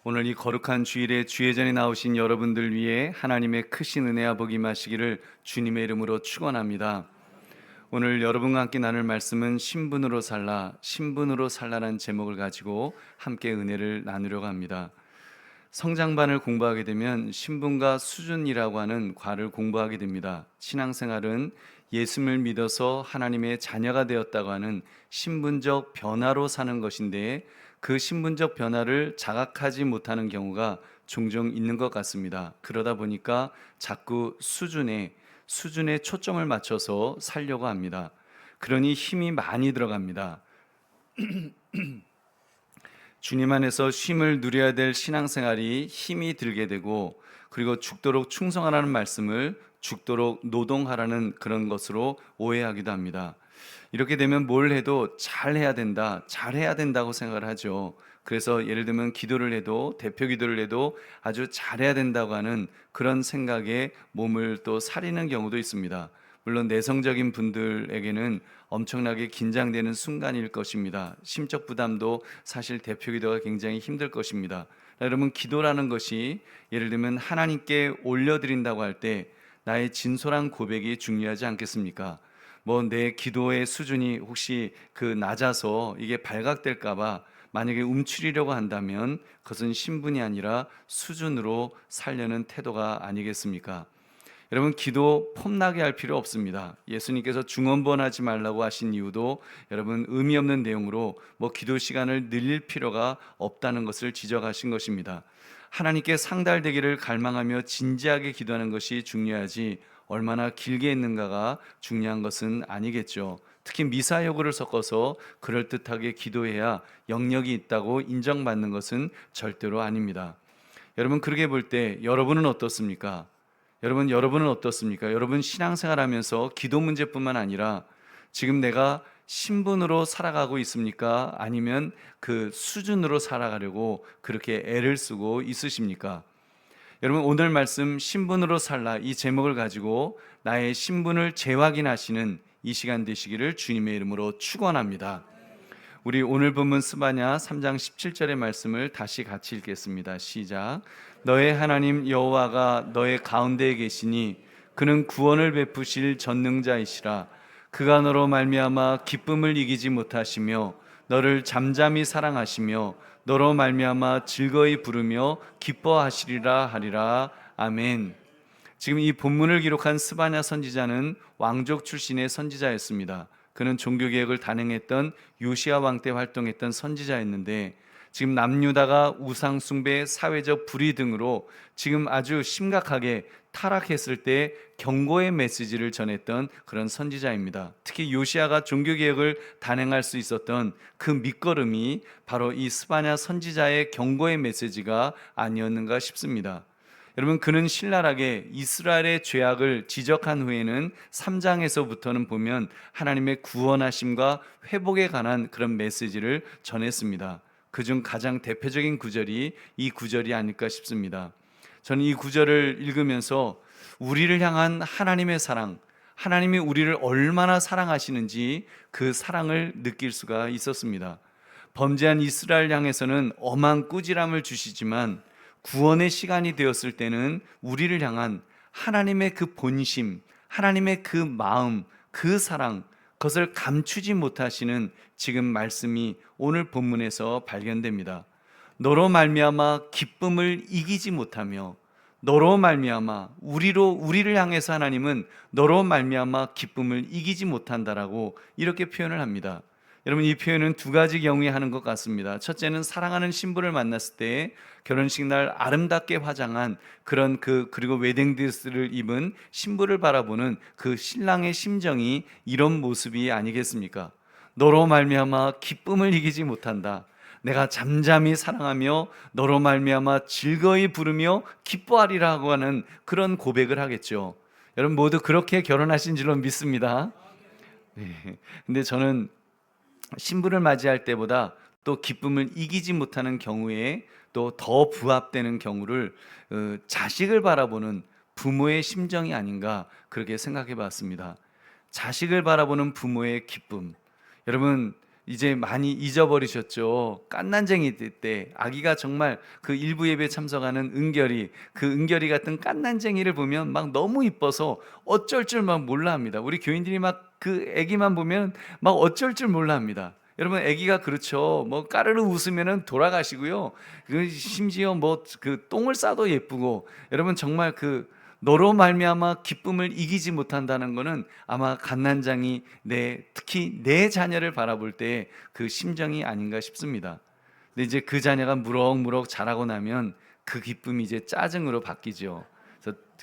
오늘 이 거룩한 주일에 주의 전에 나오신 여러분들 위해 하나님의 크신 은혜와 복이 임하시기를 주님의 이름으로 축원합니다. 오늘 여러분과 함께 나눌 말씀은 신분으로 살라라는 제목을 가지고 함께 은혜를 나누려고 합니다. 성장반을 공부하게 되면 신분과 수준이라고 하는 과를 공부하게 됩니다. 신앙생활은 예수를 믿어서 하나님의 자녀가 되었다고 하는 신분적 변화로 사는 것인데, 그 신분적 변화를 자각하지 못하는 경우가 종종 있는 것 같습니다. 그러다 보니까 자꾸 수준에 초점을 맞춰서 살려고 합니다. 그러니 힘이 많이 들어갑니다. 주님 안에서 쉼을 누려야 될 신앙생활이 힘이 들게 되고, 그리고 죽도록 충성하라는 말씀을 죽도록 노동하라는 그런 것으로 오해하기도 합니다. 이렇게 되면 뭘 해도 잘해야 된다고 생각을 하죠. 그래서 예를 들면 기도를 해도, 대표 기도를 해도 아주 잘해야 된다고 하는 그런 생각에 몸을 또 사리는 경우도 있습니다. 물론 내성적인 분들에게는 엄청나게 긴장되는 순간일 것입니다. 심적 부담도 사실 대표 기도가 굉장히 힘들 것입니다. 여러분, 기도라는 것이 예를 들면 하나님께 올려드린다고 할 때 나의 진솔한 고백이 중요하지 않겠습니까? 내 기도의 수준이 혹시 낮아서 이게 발각될까봐 만약에 움츠리려고 한다면 그것은 신분이 아니라 수준으로 살려는 태도가 아니겠습니까? 여러분, 기도 폼나게 할 필요 없습니다. 예수님께서 중언부언하지 말라고 하신 이유도 여러분 의미 없는 내용으로 기도 시간을 늘릴 필요가 없다는 것을 지적하신 것입니다. 하나님께 상달되기를 갈망하며 진지하게 기도하는 것이 중요하지, 얼마나 길게 했는가가 중요한 것은 아니겠죠. 특히 미사 여구를 섞어서 그럴듯하게 기도해야 영역이 있다고 인정받는 것은 절대로 아닙니다. 여러분, 그렇게 볼 때 여러분은 어떻습니까? 여러분 신앙생활 하면서 기도 문제뿐만 아니라 지금 내가 신분으로 살아가고 있습니까? 아니면 그 수준으로 살아가려고 그렇게 애를 쓰고 있으십니까? 여러분, 오늘 말씀 신분으로 살라, 이 제목을 가지고 나의 신분을 재확인하시는 이 시간 되시기를 주님의 이름으로 축원합니다. 우리 오늘 본문 스바냐 3장 17절의 말씀을 다시 같이 읽겠습니다. 시작. 너의 하나님 여호와가 너의 가운데에 계시니 그는 구원을 베푸실 전능자이시라. 그가 너로 말미암아 기쁨을 이기지 못하시며 너를 잠잠히 사랑하시며 너로 말미암아 즐거이 부르며 기뻐하시리라 하리라. 아멘. 지금 이 본문을 기록한 스바냐 선지자는 왕족 출신의 선지자였습니다. 그는 종교개혁을 단행했던 요시야 왕 때 활동했던 선지자였는데, 지금 남유다가 우상숭배, 사회적 불의 등으로 지금 아주 심각하게 타락했을 때 경고의 메시지를 전했던 그런 선지자입니다. 특히 요시야가 종교개혁을 단행할 수 있었던 그 밑거름이 바로 이 스바냐 선지자의 경고의 메시지가 아니었는가 싶습니다. 여러분, 그는 신랄하게 이스라엘의 죄악을 지적한 후에는 3장에서부터는 보면 하나님의 구원하심과 회복에 관한 그런 메시지를 전했습니다. 그중 가장 대표적인 구절이 이 구절이 아닐까 싶습니다. 저는 이 구절을 읽으면서 우리를 향한 하나님의 사랑, 하나님이 우리를 얼마나 사랑하시는지 그 사랑을 느낄 수가 있었습니다. 범죄한 이스라엘 향해서는 엄한 꾸지람을 주시지만 구원의 시간이 되었을 때는 우리를 향한 하나님의 그 본심, 하나님의 그 마음, 그 사랑, 그것을 감추지 못하시는 지금 말씀이 오늘 본문에서 발견됩니다. 너로 말미암아 기쁨을 이기지 못하며, 너로 말미암아 우리를 향해서 하나님은 너로 말미암아 기쁨을 이기지 못한다라고 이렇게 표현을 합니다. 여러분, 이 표현은 두 가지 경우에 하는 것 같습니다. 첫째는 사랑하는 신부를 만났을 때 결혼식 날 아름답게 화장한 그리고 웨딩드레스를 입은 신부를 바라보는 그 신랑의 심정이 이런 모습이 아니겠습니까? 너로 말미암아 기쁨을 이기지 못한다. 내가 잠잠히 사랑하며 너로 말미암아 즐거이 부르며 기뻐하리라고 하는 그런 고백을 하겠죠. 여러분 모두 그렇게 결혼하신 줄로 믿습니다. 네. 근데 저는 신부를 맞이할 때보다 또 기쁨을 이기지 못하는 경우에 또 더 부합되는 경우를 자식을 바라보는 부모의 심정이 아닌가 그렇게 생각해 봤습니다. 자식을 바라보는 부모의 기쁨. 여러분, 이제 많이 잊어버리셨죠. 갓난쟁이 때 아기가 정말 그 일부 예배 참석하는 은결이, 그 은결이 같은 갓난쟁이를 보면 막 너무 이뻐서 어쩔 줄 막 몰라 합니다. 우리 교인들이 막 그 아기만 보면 막 어쩔 줄 몰라 합니다. 여러분, 아기가 그렇죠. 뭐 까르르 웃으면은 돌아가시고요. 그 심지어 뭐 그 똥을 싸도 예쁘고, 여러분 정말 그 너로 말미암아 기쁨을 이기지 못한다는 것은 아마 갓난장이 특히 내 자녀를 바라볼 때 그 심정이 아닌가 싶습니다. 근데 이제 그 자녀가 무럭무럭 자라고 나면 그 기쁨이 이제 짜증으로 바뀌죠.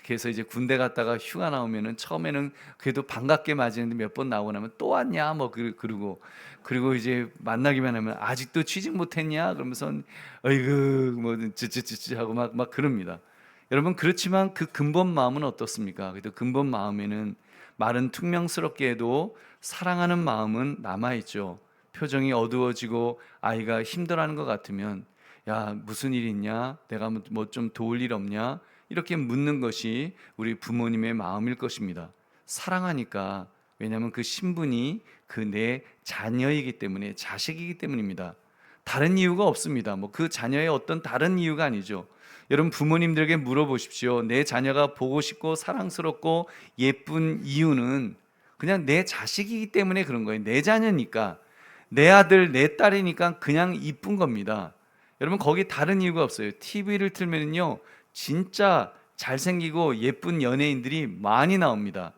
그래서 이제 군대 갔다가 휴가 나오면은 처음에는 그래도 반갑게 맞이했는데 몇 번 나오고 나면 또 왔냐 뭐 그러고, 그리고 이제 만나기만 하면 아직도 취직 못했냐 그러면서 어이구 뭐 찌찌찌찌 하고 막 그럽니다. 여러분, 그렇지만 그 근본 마음은 어떻습니까? 그래도 근본 마음에는 말은 퉁명스럽게 해도 사랑하는 마음은 남아있죠. 표정이 어두워지고 아이가 힘들어하는 것 같으면, 야 무슨 일 있냐, 내가 뭐 좀 도울 일 없냐, 이렇게 묻는 것이 우리 부모님의 마음일 것입니다. 사랑하니까. 왜냐하면 그 신분이 그 내 자녀이기 때문에, 자식이기 때문입니다. 다른 이유가 없습니다. 뭐 그 자녀의 어떤 다른 이유가 아니죠. 여러분, 부모님들에게 물어보십시오. 내 자녀가 보고 싶고 사랑스럽고 예쁜 이유는 그냥 내 자식이기 때문에 그런 거예요. 내 자녀니까, 내 아들 내 딸이니까 그냥 이쁜 겁니다. 여러분, 거기 다른 이유가 없어요. TV를 틀면요 진짜 잘생기고 예쁜 연예인들이 많이 나옵니다.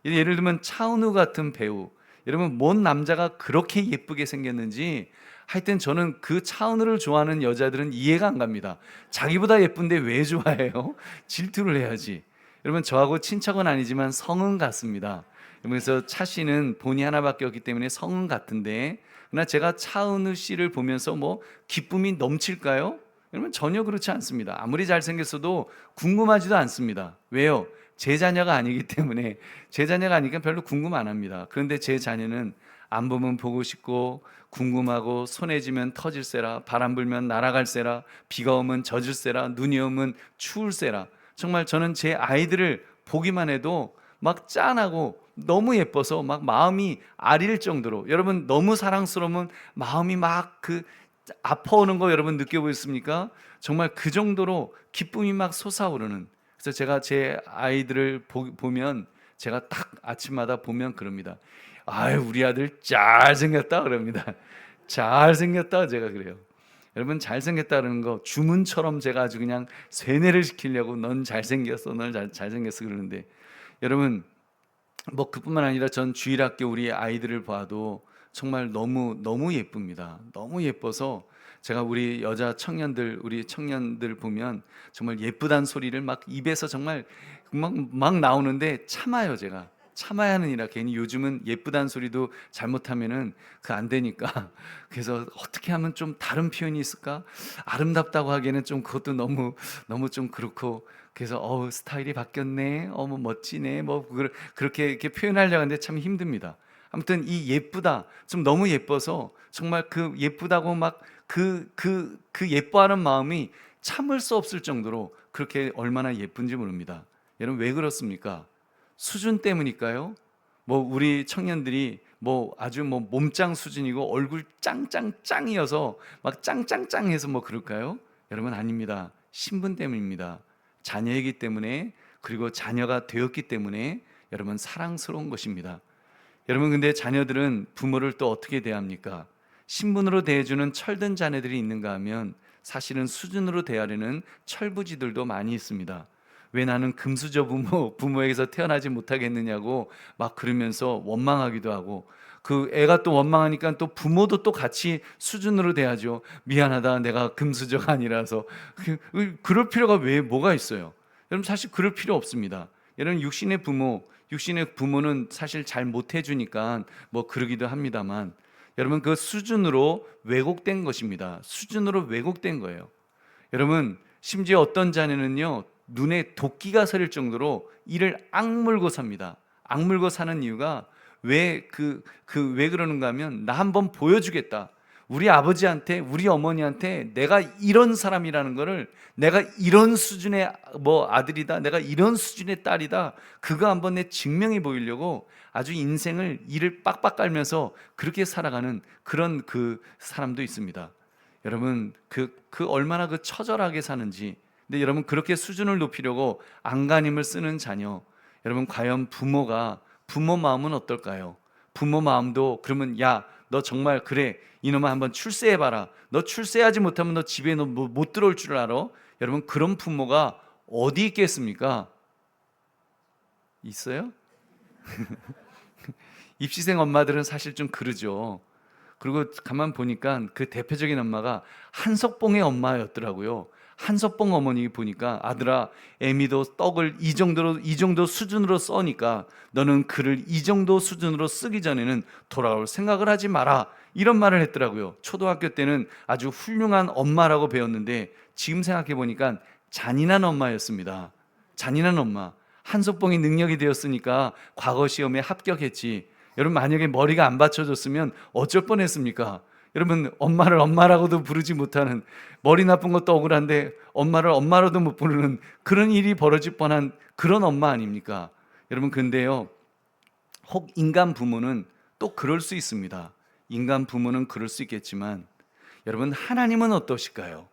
예를 들면 차은우 같은 배우, 여러분 뭔 남자가 그렇게 예쁘게 생겼는지, 하여튼 저는 그 차은우를 좋아하는 여자들은 이해가 안 갑니다. 자기보다 예쁜데 왜 좋아해요? 질투를 해야지. 여러분, 저하고 친척은 아니지만 성은 같습니다. 그래서 차 씨는 본이 하나밖에 없기 때문에 성은 같은데, 그러나 제가 차은우 씨를 보면서 뭐 기쁨이 넘칠까요? 여러분, 전혀 그렇지 않습니다. 아무리 잘생겼어도 궁금하지도 않습니다. 왜요? 제 자녀가 아니기 때문에. 제 자녀가 아니니까 별로 궁금 안 합니다. 그런데 제 자녀는 안 보면 보고 싶고, 궁금하고, 손에 쥐면 터질세라, 바람 불면 날아갈세라, 비가 오면 젖을세라, 눈이 오면 추울세라. 정말 저는 제 아이들을 보기만 해도 막 짠하고 너무 예뻐서 막 마음이 아릴 정도로, 여러분 너무 사랑스러우면 마음이 막 그 아파오는 거 여러분 느껴보셨습니까? 정말 그 정도로 기쁨이 막 솟아오르는. 그래서 제가 제 아이들을 보면, 제가 딱 아침마다 보면 그럽니다. 아유, 우리 아들 잘생겼다 그럽니다. 잘생겼다, 제가 그래요. 여러분, 잘생겼다 그러는 거 주문처럼 제가 아주 그냥 세뇌를 시키려고 넌 잘생겼어, 넌 잘생겼어 그러는데, 여러분 뭐 그뿐만 아니라 전 주일학교 우리 아이들을 봐도 정말 너무 예쁩니다. 너무 예뻐서 제가 우리 여자 청년들, 우리 청년들 보면 정말 예쁘단 소리를 막 입에서 정말 막 나오는데 참아요. 제가 참아야 하는 일이라. 괜히 요즘은 예쁘단 소리도 잘못하면은 그 안 되니까. 그래서 어떻게 하면 좀 다른 표현이 있을까? 아름답다고 하기에는 좀 그것도 너무 좀 그렇고. 그래서 스타일이 바뀌었네, 뭐 멋지네, 뭐 그렇게 이렇게 표현하려고 하는데 참 힘듭니다. 아무튼 이 예쁘다, 좀 너무 예뻐서 정말 그 예쁘다고 막 그 예뻐하는 마음이 참을 수 없을 정도로 그렇게 얼마나 예쁜지 모릅니다. 여러분, 왜 그렇습니까? 수준 때문일까요? 뭐 우리 청년들이 뭐 아주 뭐 몸짱 수준이고 얼굴 짱짱짱이어서 막 짱짱짱해서 뭐 그럴까요? 여러분, 아닙니다. 신분 때문입니다. 자녀이기 때문에, 그리고 자녀가 되었기 때문에 여러분 사랑스러운 것입니다. 여러분, 근데 자녀들은 부모를 또 어떻게 대합니까? 신분으로 대해주는 철든 자녀들이 있는가 하면 사실은 수준으로 대하려는 철부지들도 많이 있습니다. 왜 나는 금수저 부모에게서 태어나지 못하겠느냐고 막 그러면서 원망하기도 하고, 그 애가 또 원망하니까 또 부모도 또 같이 수준으로 대하죠. 미안하다, 내가 금수저가 아니라서. 그럴 필요가 뭐가 있어요? 여러분, 사실 그럴 필요 없습니다. 여러분, 육신의 부모는 사실 잘 못해주니까 뭐 그러기도 합니다만, 여러분 그 수준으로 왜곡된 것입니다. 수준으로 왜곡된 거예요. 여러분, 심지어 어떤 자녀는요 눈에 도끼가 서릴 정도로 이를 악물고 삽니다. 악물고 사는 이유가 왜 그러는가 하면, 나 한번 보여주겠다. 우리 아버지한테, 우리 어머니한테 내가 이런 사람이라는 거를, 내가 이런 수준의 뭐 아들이다, 내가 이런 수준의 딸이다, 그거 한번 내 증명해 보이려고 아주 인생을 이를 빡빡 깔면서 그렇게 살아가는 그런 그 사람도 있습니다. 여러분 그 얼마나 그 처절하게 사는지. 근데 여러분 그렇게 수준을 높이려고 안간힘을 쓰는 자녀, 여러분 과연 부모 마음은 어떨까요? 부모 마음도 그러면 야, 너 정말 그래, 이놈아 한번 출세해봐라, 너 출세하지 못하면 너 집에 너 못 들어올 줄 알아? 여러분 그런 부모가 어디 있겠습니까? 있어요? 입시생 엄마들은 사실 좀 그러죠. 그리고 가만 보니까 그 대표적인 엄마가 한석봉의 엄마였더라고요. 한석봉 어머니 보니까 아들아, 애미도 떡을 이 정도 수준으로 써니까 너는 글을 이 정도 수준으로 쓰기 전에는 돌아올 생각을 하지 마라, 이런 말을 했더라고요. 초등학교 때는 아주 훌륭한 엄마라고 배웠는데 지금 생각해 보니까 잔인한 엄마였습니다. 잔인한 엄마. 한석봉이 능력이 되었으니까 과거 시험에 합격했지. 여러분 만약에 머리가 안 받쳐줬으면 어쩔 뻔했습니까? 여러분 엄마를 엄마라고도 부르지 못하는, 머리 나쁜 것도 억울한데 엄마를 엄마로도 못 부르는 그런 일이 벌어질 뻔한 그런 엄마 아닙니까? 여러분 근데요, 혹 인간 부모는 또 그럴 수 있습니다. 인간 부모는 그럴 수 있겠지만 여러분 하나님은 어떠실까요?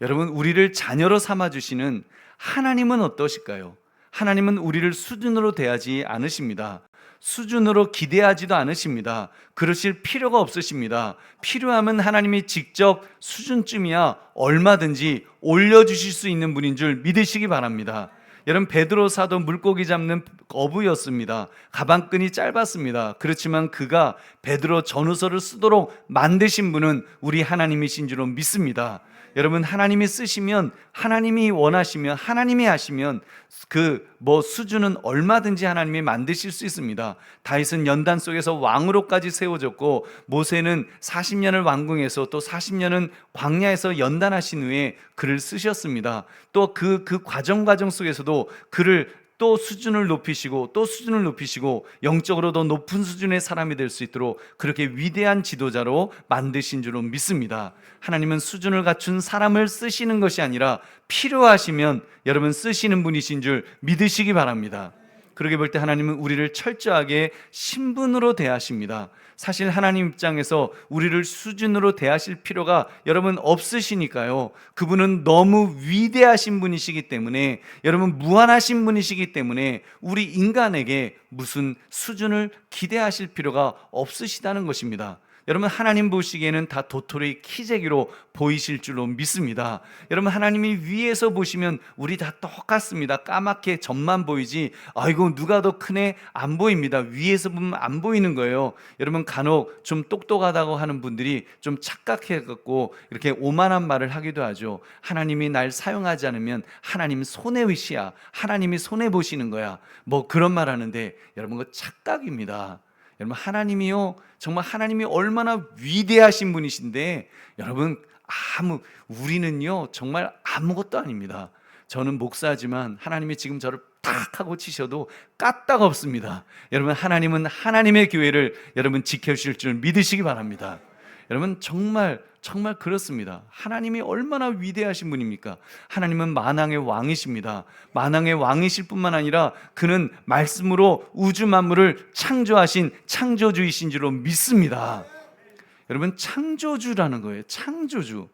여러분 우리를 자녀로 삼아주시는 하나님은 어떠실까요? 하나님은 우리를 수준으로 대하지 않으십니다. 수준으로 기대하지도 않으십니다. 그러실 필요가 없으십니다. 필요하면 하나님이 직접 수준쯤이야 얼마든지 올려주실 수 있는 분인 줄 믿으시기 바랍니다. 여러분 베드로 사도 물고기 잡는 어부였습니다. 가방끈이 짧았습니다. 그렇지만 그가 베드로 전후서를 쓰도록 만드신 분은 우리 하나님이신 줄로 믿습니다. 여러분 하나님이 쓰시면, 하나님이 원하시면, 하나님이 하시면 그 수준은 얼마든지 하나님이 만드실 수 있습니다. 다윗은 연단 속에서 왕으로까지 세워졌고, 모세는 40년을 왕궁에서 또 40년은 광야에서 연단하신 후에 글을 쓰셨습니다. 또 그 과정 속에서도 글을 또 수준을 높이시고 또 수준을 높이시고 영적으로 더 높은 수준의 사람이 될 수 있도록 그렇게 위대한 지도자로 만드신 줄로 믿습니다. 하나님은 수준을 갖춘 사람을 쓰시는 것이 아니라 필요하시면 여러분 쓰시는 분이신 줄 믿으시기 바랍니다. 그렇게 볼 때 하나님은 우리를 철저하게 신분으로 대하십니다. 사실 하나님 입장에서 우리를 수준으로 대하실 필요가 여러분 없으시니까요. 그분은 너무 위대하신 분이시기 때문에, 여러분 무한하신 분이시기 때문에 우리 인간에게 무슨 수준을 기대하실 필요가 없으시다는 것입니다. 여러분 하나님 보시기에는 다 도토리 키재기로 보이실 줄로 믿습니다. 여러분 하나님이 위에서 보시면 우리 다 똑같습니다. 까맣게 점만 보이지 아이고 누가 더 크네 안 보입니다. 위에서 보면 안 보이는 거예요. 여러분 간혹 좀 똑똑하다고 하는 분들이 좀 착각해갖고 이렇게 오만한 말을 하기도 하죠. 하나님이 날 사용하지 않으면 하나님 손해의시야, 하나님이 손해보시는 거야, 뭐 그런 말 하는데 여러분 그거 착각입니다. 여러분 하나님이요, 정말 하나님이 얼마나 위대하신 분이신데 여러분 우리는요 정말 아무것도 아닙니다. 저는 목사지만 하나님이 지금 저를 탁 하고 치셔도 까딱 없습니다. 여러분 하나님은 하나님의 교회를 여러분 지켜주실 줄 믿으시기 바랍니다. 여러분 정말 그렇습니다. 하나님이 얼마나 위대하신 분입니까? 하나님은 만왕의 왕이십니다. 만왕의 왕이실 뿐만 아니라 그는 말씀으로 우주 만물을 창조하신 창조주이신 줄로 믿습니다. 여러분 창조주라는 거예요. 창조주.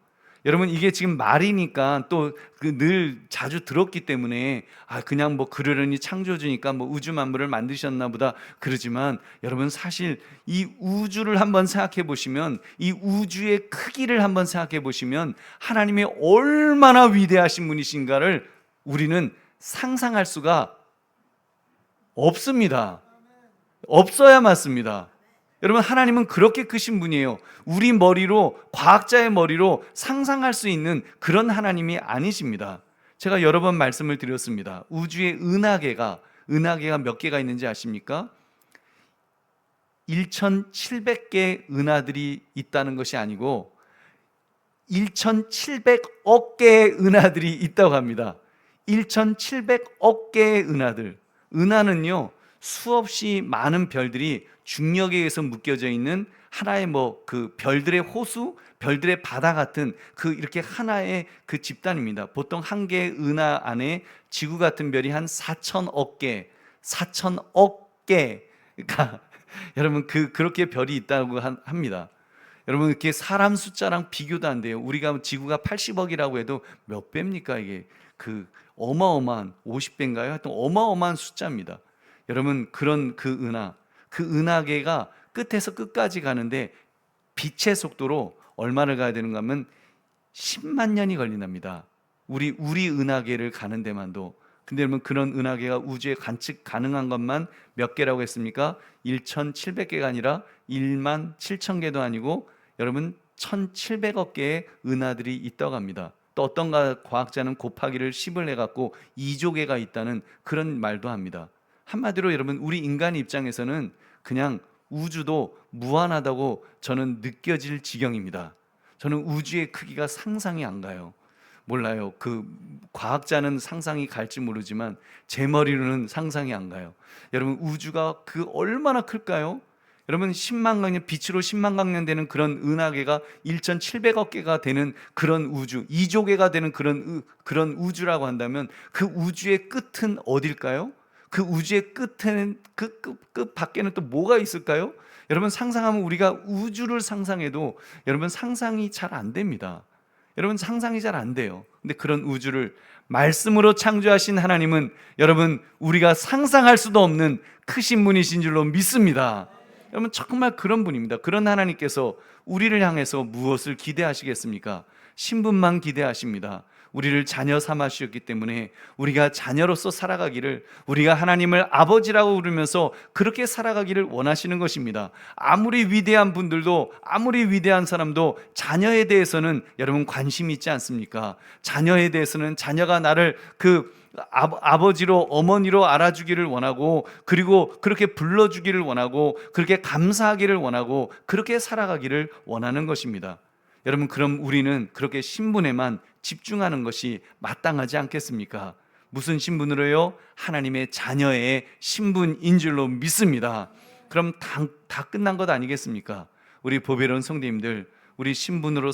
여러분 이게 지금 말이니까 또 늘 자주 들었기 때문에 그냥 그러려니 창조주니까 우주 만물을 만드셨나 보다 그러지만, 여러분 사실 이 우주를 한번 생각해 보시면, 이 우주의 크기를 한번 생각해 보시면 하나님이 얼마나 위대하신 분이신가를 우리는 상상할 수가 없습니다. 없어야 맞습니다. 여러분 하나님은 그렇게 크신 분이에요. 우리 머리로, 과학자의 머리로 상상할 수 있는 그런 하나님이 아니십니다. 제가 여러 번 말씀을 드렸습니다. 우주의 은하계가 몇 개가 있는지 아십니까? 1700개의 은하들이 있다는 것이 아니고 1700억 개의 은하들이 있다고 합니다. 1700억 개의 은하들. 은하는요 수없이 많은 별들이 중력에 의해서 묶여져 있는 하나의 뭐 그 별들의 호수, 별들의 바다 같은 그 이렇게 하나의 그 집단입니다. 보통 한 개의 은하 안에 지구 같은 별이 한 4천억 개, 4천억 개가 여러분 그렇게 별이 있다고 합니다. 여러분 이렇게 사람 숫자랑 비교도 안 돼요. 우리가 지구가 80억이라고 해도 몇 배입니까 이게? 그 어마어마한 50배인가요? 하여튼 어마어마한 숫자입니다. 여러분 그런 그 은하계가 끝에서 끝까지 가는데 빛의 속도로 얼마를 가야 되는가 하면 10만 년이 걸린답니다. 우리 은하계를 가는 데만도. 근데 여러분 그런 은하계가 우주에 관측 가능한 것만 몇 개라고 했습니까? 1,700개가 아니라 1만 7천 개도 아니고 여러분 1,700억 개의 은하들이 있다고 합니다. 또 어떤 과학자는 곱하기를 10을 해갖고 2조 개가 있다는 그런 말도 합니다. 한마디로 여러분 우리 인간 입장에서는 그냥 우주도 무한하다고 저는 느껴질 지경입니다. 저는 우주의 크기가 상상이 안 가요. 몰라요. 그 과학자는 상상이 갈지 모르지만 제 머리로는 상상이 안 가요. 여러분 우주가 그 얼마나 클까요? 여러분 10만 광년, 빛으로 10만 광년 되는 그런 은하계가 1,700억 개가 되는 그런 우주, 2조 개가 되는 그런 우주라고 한다면 그 우주의 끝은 어딜까요? 그 우주의 끝에는 끝 밖에는 또 뭐가 있을까요? 여러분 상상하면 우리가 우주를 상상해도 여러분 상상이 잘 안 됩니다. 여러분 상상이 잘 안 돼요. 근데 그런 우주를 말씀으로 창조하신 하나님은 여러분 우리가 상상할 수도 없는 크신 분이신 줄로 믿습니다. 여러분 정말 그런 분입니다. 그런 하나님께서 우리를 향해서 무엇을 기대하시겠습니까? 신분만 기대하십니다. 우리를 자녀 삼아 주셨기 때문에 우리가 자녀로서 살아가기를, 우리가 하나님을 아버지라고 부르면서 그렇게 살아가기를 원하시는 것입니다. 아무리 위대한 분들도, 아무리 위대한 사람도 자녀에 대해서는 여러분 관심이 있지 않습니까? 자녀에 대해서는 자녀가 나를 아버지로, 어머니로 알아주기를 원하고, 그리고 그렇게 불러주기를 원하고, 그렇게 감사하기를 원하고, 그렇게 살아가기를 원하는 것입니다. 여러분 그럼 우리는 그렇게 신분에만 집중하는 것이 마땅하지 않겠습니까? 무슨 신분으로요? 하나님의 자녀의 신분인 줄로 믿습니다. 그럼 다 끝난 것 아니겠습니까? 우리 보배로운 성도님들, 우리 신분으로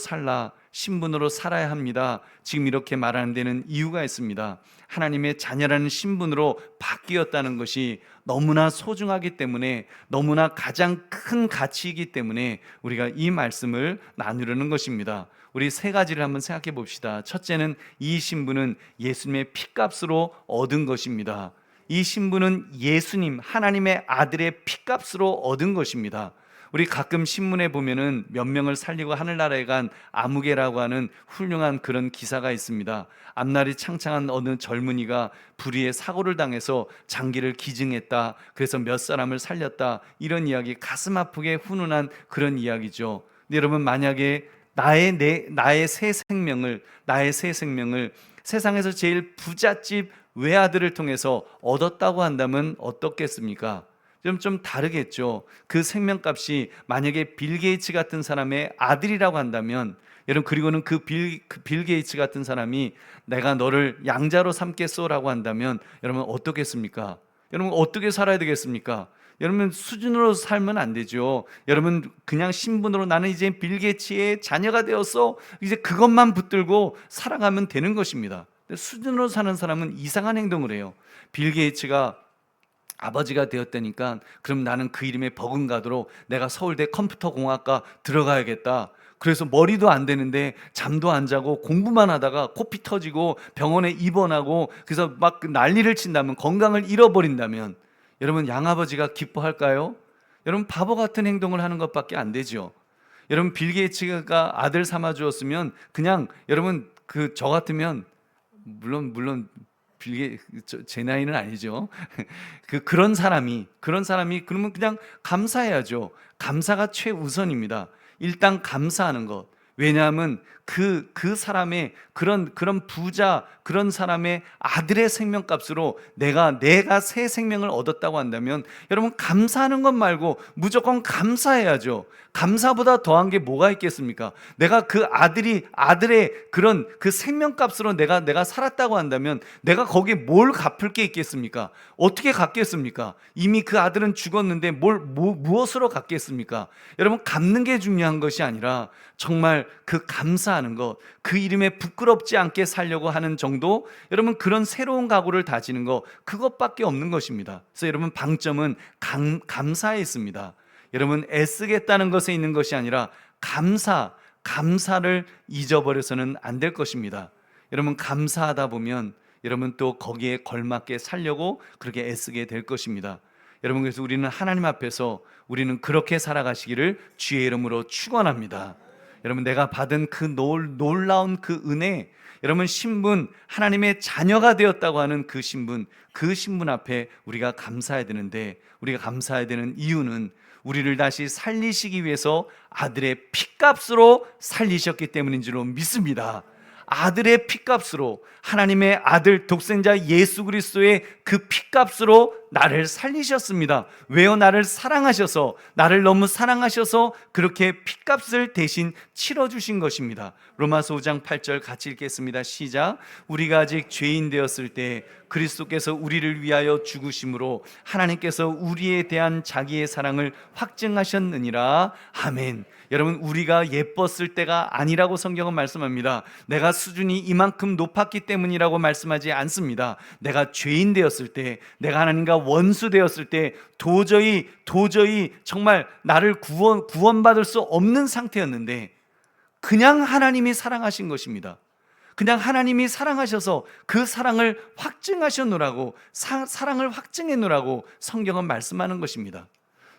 신분으로 살아야 합니다. 지금 이렇게 말하는 데는 이유가 있습니다. 하나님의 자녀라는 신분으로 바뀌었다는 것이 너무나 소중하기 때문에, 너무나 가장 큰 가치이기 때문에 우리가 이 말씀을 나누려는 것입니다. 우리 세 가지를 한번 생각해 봅시다. 첫째는 이 신분은 예수님의 피값으로 얻은 것입니다. 이 신분은 예수님, 하나님의 아들의 피값으로 얻은 것입니다. 우리 가끔 신문에 보면은 몇 명을 살리고 하늘나라에 간 아무개라고 하는 훌륭한 그런 기사가 있습니다. 앞날이 창창한 어느 젊은이가 불의의 사고를 당해서 장기를 기증했다. 그래서 몇 사람을 살렸다. 이런 이야기, 가슴 아프게 훈훈한 그런 이야기죠. 근데 여러분 만약에 나의 새 생명을 세상에서 제일 부잣집 외아들을 통해서 얻었다고 한다면 어떻겠습니까? 좀 다르겠죠. 그 생명값이 만약에 빌 게이츠 같은 사람의 아들이라고 한다면, 여러분 그리고는 빌 게이츠 같은 사람이 내가 너를 양자로 삼겠소라고 한다면 여러분 어떻겠습니까? 여러분 어떻게 살아야 되겠습니까? 여러분 수준으로 살면 안 되죠. 여러분 그냥 신분으로 나는 이제 빌 게이츠의 자녀가 되었어, 이제 그것만 붙들고 살아가면 되는 것입니다. 수준으로 사는 사람은 이상한 행동을 해요. 빌 게이츠가 아버지가 되었다니까 그럼 나는 그 이름에 버금가도록 내가 서울대 컴퓨터공학과 들어가야겠다. 그래서 머리도 안 되는데 잠도 안 자고 공부만 하다가 코피 터지고 병원에 입원하고 그래서 막 난리를 친다면, 건강을 잃어버린다면 여러분 양아버지가 기뻐할까요? 여러분 바보 같은 행동을 하는 것밖에 안 되죠. 여러분 빌 게이츠가 아들 삼아 주었으면 그냥 여러분 저 같으면 물론 제 나이는 아니죠. 그런 사람이 그러면 그냥 감사해야죠. 감사가 최우선입니다. 일단 감사하는 것. 왜냐하면 그 사람의 그런 부자, 그런 사람의 아들의 생명값으로 내가 새 생명을 얻었다고 한다면 여러분, 감사하는 것 말고 무조건 감사해야죠. 감사보다 더한 게 뭐가 있겠습니까? 내가 그 아들의 그런 그 생명값으로 내가 살았다고 한다면 내가 거기에 뭘 갚을 게 있겠습니까? 어떻게 갚겠습니까? 이미 그 아들은 죽었는데 무엇으로 갚겠습니까? 여러분, 갚는 게 중요한 것이 아니라 정말 그 감사하는 것, 그 이름에 부끄럽지 않게 살려고 하는 정도, 여러분, 그런 새로운 각오를 다지는 것, 그것밖에 없는 것입니다. 그래서 여러분, 방점은 감사에 있습니다. 여러분, 애쓰겠다는 것에 있는 것이 아니라 감사를 잊어버려서는 안 될 것입니다. 여러분, 감사하다 보면 여러분 또 거기에 걸맞게 살려고 그렇게 애쓰게 될 것입니다. 여러분, 그래서 우리는 하나님 앞에서 우리는 그렇게 살아가시기를 주의 이름으로 축원합니다. 여러분, 내가 받은 그 놀라운 그 은혜, 여러분, 신분, 하나님의 자녀가 되었다고 하는 그 신분 앞에 우리가 감사해야 되는데, 우리가 감사해야 되는 이유는 우리를 다시 살리시기 위해서 아들의 피값으로 살리셨기 때문인 줄로 믿습니다. 아들의 피값으로, 하나님의 아들 독생자 예수 그리스도의 그 피값으로 나를 살리셨습니다. 왜요? 나를 사랑하셔서, 나를 너무 사랑하셔서 그렇게 피값을 대신 치러주신 것입니다. 로마서 5장 8절 같이 읽겠습니다. 시작. 우리가 아직 죄인 되었을 때 그리스도께서 우리를 위하여 죽으심으로 하나님께서 우리에 대한 자기의 사랑을 확증하셨느니라. 아멘. 여러분, 우리가 예뻤을 때가 아니라고 성경은 말씀합니다. 내가 수준이 이만큼 높았기 때문이라고 말씀하지 않습니다. 내가 죄인 되었을 때, 내가 하나님과 원수 되었을 때 도저히 정말 나를 구원받을 수 없는 상태였는데 그냥 하나님이 사랑하신 것입니다. 그냥 하나님이 사랑하셔서 그 사랑을 확증하셨노라고, 사랑을 확증했노라고 성경은 말씀하는 것입니다.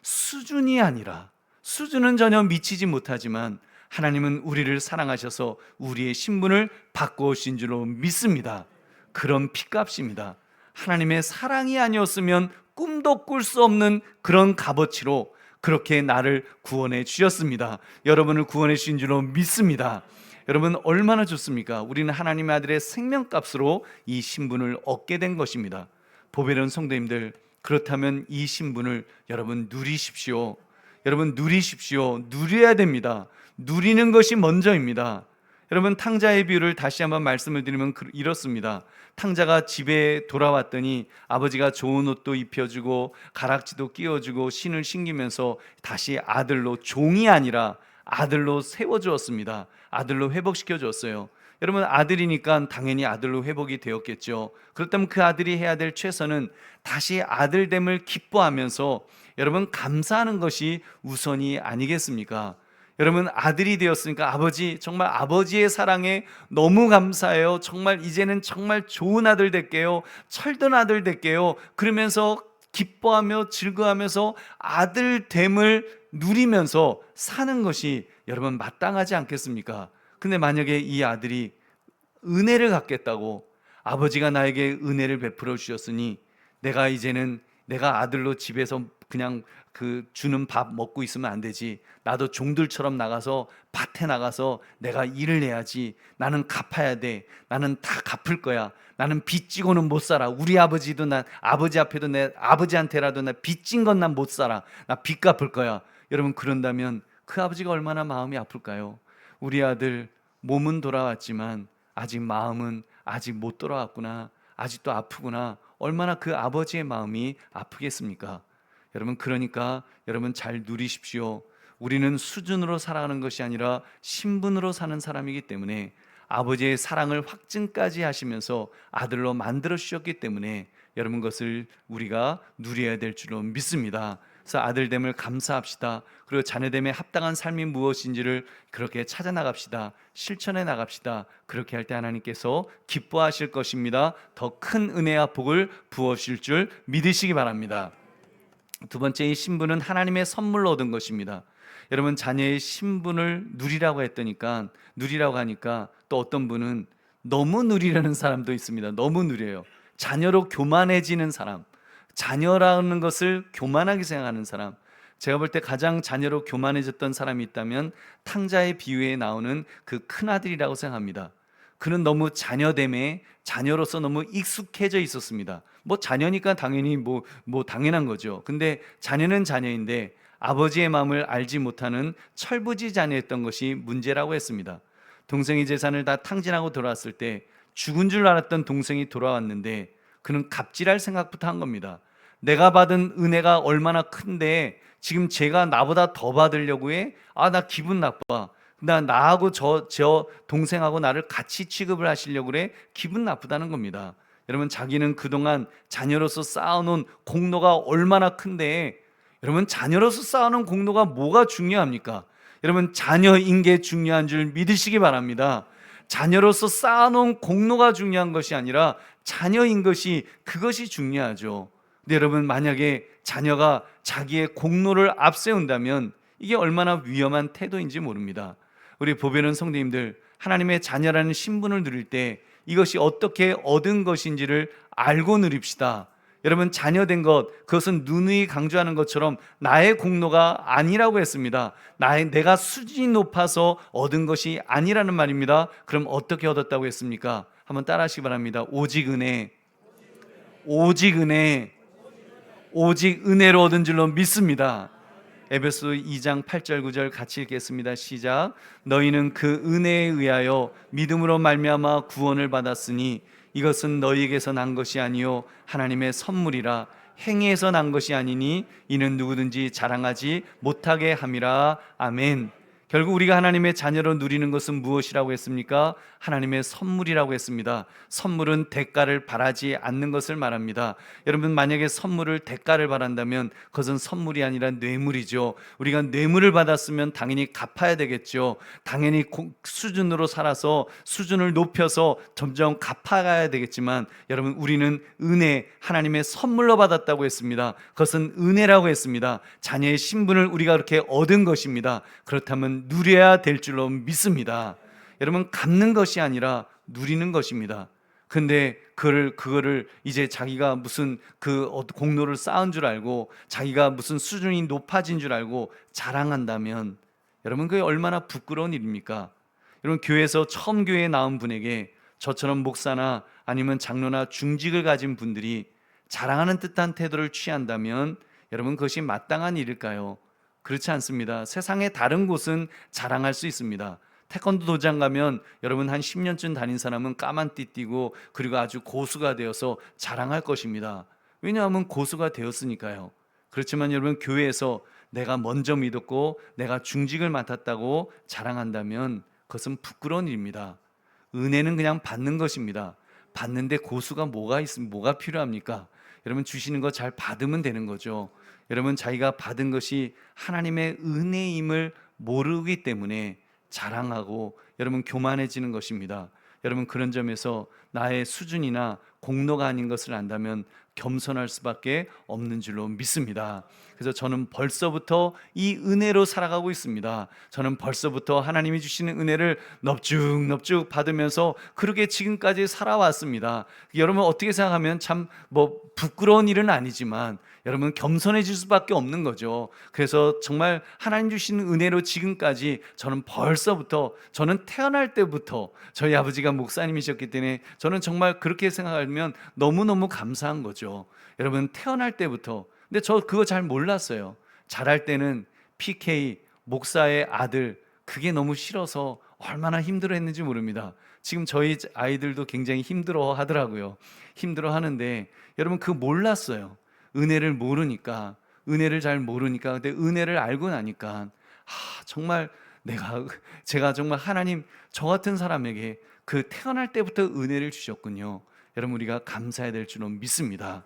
수준이 아니라, 수준은 전혀 미치지 못하지만 하나님은 우리를 사랑하셔서 우리의 신분을 바꾸신 줄로 믿습니다. 그런 피값입니다. 하나님의 사랑이 아니었으면 꿈도 꿀 수 없는 그런 값어치로 그렇게 나를 구원해 주셨습니다. 여러분을 구원해 주신 줄로 믿습니다. 여러분, 얼마나 좋습니까? 우리는 하나님의 아들의 생명값으로 이 신분을 얻게 된 것입니다. 보배로운 성도님들, 그렇다면 이 신분을 여러분 누리십시오. 여러분, 누리십시오. 누려야 됩니다. 누리는 것이 먼저입니다. 여러분, 탕자의 비유를 다시 한번 말씀을 드리면 이렇습니다. 탕자가 집에 돌아왔더니 아버지가 좋은 옷도 입혀주고 가락지도 끼워주고 신을 신기면서 다시 아들로, 종이 아니라 아들로 세워주었습니다. 아들로 회복시켜 주었어요. 여러분, 아들이니까 당연히 아들로 회복이 되었겠죠. 그렇다면 그 아들이 해야 될 최선은 다시 아들됨을 기뻐하면서 여러분 감사하는 것이 우선이 아니겠습니까? 여러분, 아들이 되었으니까 아버지, 정말 아버지의 사랑에 너무 감사해요. 정말 이제는 정말 좋은 아들 될게요. 철든 아들 될게요. 그러면서 기뻐하며 즐거워하면서 아들됨을 누리면서 사는 것이 여러분 마땅하지 않겠습니까? 근데 만약에 이 아들이 은혜를 갖겠다고, 아버지가 나에게 은혜를 베풀어 주셨으니 내가 이제는 내가 아들로 집에서 그냥 그 주는 밥 먹고 있으면 안 되지, 나도 종들처럼 나가서 밭에 나가서 내가 일을 해야지, 나는 갚아야 돼, 나는 다 갚을 거야, 나는 빚지고는 못 살아, 우리 아버지도 난 아버지 앞에도 내 아버지한테라도 나 빚진 건 난 못 살아, 나 빚 갚을 거야. 여러분, 그런다면 그 아버지가 얼마나 마음이 아플까요? 우리 아들 몸은 돌아왔지만 아직 마음은 아직 못 돌아왔구나, 아직도 아프구나. 얼마나 그 아버지의 마음이 아프겠습니까? 여러분, 그러니까 여러분 잘 누리십시오. 우리는 수준으로 살아가는 것이 아니라 신분으로 사는 사람이기 때문에, 아버지의 사랑을 확증까지 하시면서 아들로 만들어 주셨기 때문에 여러분, 것을 우리가 누려야 될 줄로 믿습니다. 그래서 아들됨을 감사합시다. 그리고 자녀됨에 합당한 삶이 무엇인지를 그렇게 찾아 나갑시다. 실천해 나갑시다. 그렇게 할 때 하나님께서 기뻐하실 것입니다. 더 큰 은혜와 복을 부어주실 줄 믿으시기 바랍니다. 두 번째, 이 신분은 하나님의 선물로 얻은 것입니다. 여러분, 자녀의 신분을 누리라고 하니까 또 어떤 분은 너무 누리려는 사람도 있습니다. 너무 누려요. 자녀로 교만해지는 사람, 자녀라는 것을 교만하게 생각하는 사람, 제가 볼 때 가장 자녀로 교만해졌던 사람이 있다면 탕자의 비유에 나오는 그 큰아들이라고 생각합니다. 그는 너무 자녀됨에 자녀로서 너무 익숙해져 있었습니다. 뭐 자녀니까 당연히 뭐 당연한 거죠. 근데 자녀는 자녀인데 아버지의 마음을 알지 못하는 철부지 자녀였던 것이 문제라고 했습니다. 동생이 재산을 다 탕진하고 돌아왔을 때 죽은 줄 알았던 동생이 돌아왔는데 그는 갑질할 생각부터 한 겁니다. 내가 받은 은혜가 얼마나 큰데 지금 제가 나보다 더 받으려고 해? 아, 나 기분 나빠. 나하고 저 동생하고 나를 같이 취급을 하시려고 그래? 기분 나쁘다는 겁니다. 여러분, 자기는 그동안 자녀로서 쌓아놓은 공로가 얼마나 큰데, 여러분, 자녀로서 쌓아놓은 공로가 뭐가 중요합니까? 여러분, 자녀인 게 중요한 줄 믿으시기 바랍니다. 자녀로서 쌓아놓은 공로가 중요한 것이 아니라 자녀인 것이, 그것이 중요하죠. 근데 여러분, 만약에 자녀가 자기의 공로를 앞세운다면 이게 얼마나 위험한 태도인지 모릅니다. 우리 보배는 성도님들, 하나님의 자녀라는 신분을 누릴 때 이것이 어떻게 얻은 것인지를 알고 누립시다. 여러분, 자녀된 것, 그것은 누누이 강조하는 것처럼 나의 공로가 아니라고 했습니다. 내가 수준이 높아서 얻은 것이 아니라는 말입니다. 그럼 어떻게 얻었다고 했습니까? 한번 따라하시기 바랍니다. 오직 은혜, 오직 은혜, 오직 은혜로 얻은 줄로 믿습니다. 에베소 2장 8절 9절 같이 읽겠습니다. 시작. 너희는 그 은혜에 의하여 믿음으로 말미암아 구원을 받았으니 이것은 너희에게서 난 것이 아니요 하나님의 선물이라. 행위에서 난 것이 아니니 이는 누구든지 자랑하지 못하게 함이라. 아멘. 결국 우리가 하나님의 자녀로 누리는 것은 무엇이라고 했습니까? 하나님의 선물이라고 했습니다. 선물은 대가를 바라지 않는 것을 말합니다. 여러분, 만약에 선물을 대가를 바란다면 그것은 선물이 아니라 뇌물이죠. 우리가 뇌물을 받았으면 당연히 갚아야 되겠죠. 당연히 수준으로 살아서 수준을 높여서 점점 갚아가야 되겠지만, 여러분, 우리는 은혜, 하나님의 선물로 받았다고 했습니다. 그것은 은혜라고 했습니다. 자녀의 신분을 우리가 그렇게 얻은 것입니다. 그렇다면 누려야 될 줄로 믿습니다. 여러분, 갚는 것이 아니라 누리는 것입니다. 근데 그거를 이제 자기가 무슨 그 공로를 쌓은 줄 알고 자기가 무슨 수준이 높아진 줄 알고 자랑한다면 여러분, 그게 얼마나 부끄러운 일입니까? 여러분, 교회에서 처음 교회에 나온 분에게 저처럼 목사나 아니면 장로나 중직을 가진 분들이 자랑하는 듯한 태도를 취한다면 여러분, 그것이 마땅한 일일까요? 그렇지 않습니다. 세상의 다른 곳은 자랑할 수 있습니다. 태권도 도장 가면 여러분 한 10년쯤 다닌 사람은 까만 띠 띠고 그리고 아주 고수가 되어서 자랑할 것입니다. 왜냐하면 고수가 되었으니까요. 그렇지만 여러분, 교회에서 내가 먼저 믿었고 내가 중직을 맡았다고 자랑한다면 그것은 부끄러운 일입니다. 은혜는 그냥 받는 것입니다. 받는데 고수가 뭐가 필요합니까? 여러분, 주시는 거 잘 받으면 되는 거죠. 여러분, 자기가 받은 것이 하나님의 은혜임을 모르기 때문에 자랑하고 여러분 교만해지는 것입니다. 여러분, 그런 점에서 나의 수준이나 공로가 아닌 것을 안다면 겸손할 수밖에 없는 줄로 믿습니다. 그래서 저는 벌써부터 이 은혜로 살아가고 있습니다. 저는 벌써부터 하나님이 주시는 은혜를 넙죽넙죽 받으면서 그렇게 지금까지 살아왔습니다. 여러분, 어떻게 생각하면 참 부끄러운 일은 아니지만 여러분, 겸손해질 수밖에 없는 거죠. 그래서 정말 하나님 주시는 은혜로 지금까지 저는 저는 태어날 때부터 저희 아버지가 목사님이셨기 때문에 저는 정말 그렇게 생각하면 너무너무 감사한 거죠. 여러분, 태어날 때부터. 근데 저 그거 잘 몰랐어요. 자랄 때는 PK 목사의 아들, 그게 너무 싫어서 얼마나 힘들어했는지 모릅니다. 지금 저희 아이들도 굉장히 힘들어 하더라고요. 힘들어 하는데 여러분, 그거 몰랐어요. 은혜를 모르니까, 은혜를 잘 모르니까. 근데 은혜를 알고 나니까 정말 제가 정말 하나님, 저 같은 사람에게 그 태어날 때부터 은혜를 주셨군요. 여러분, 우리가 감사해야 될 줄은 믿습니다.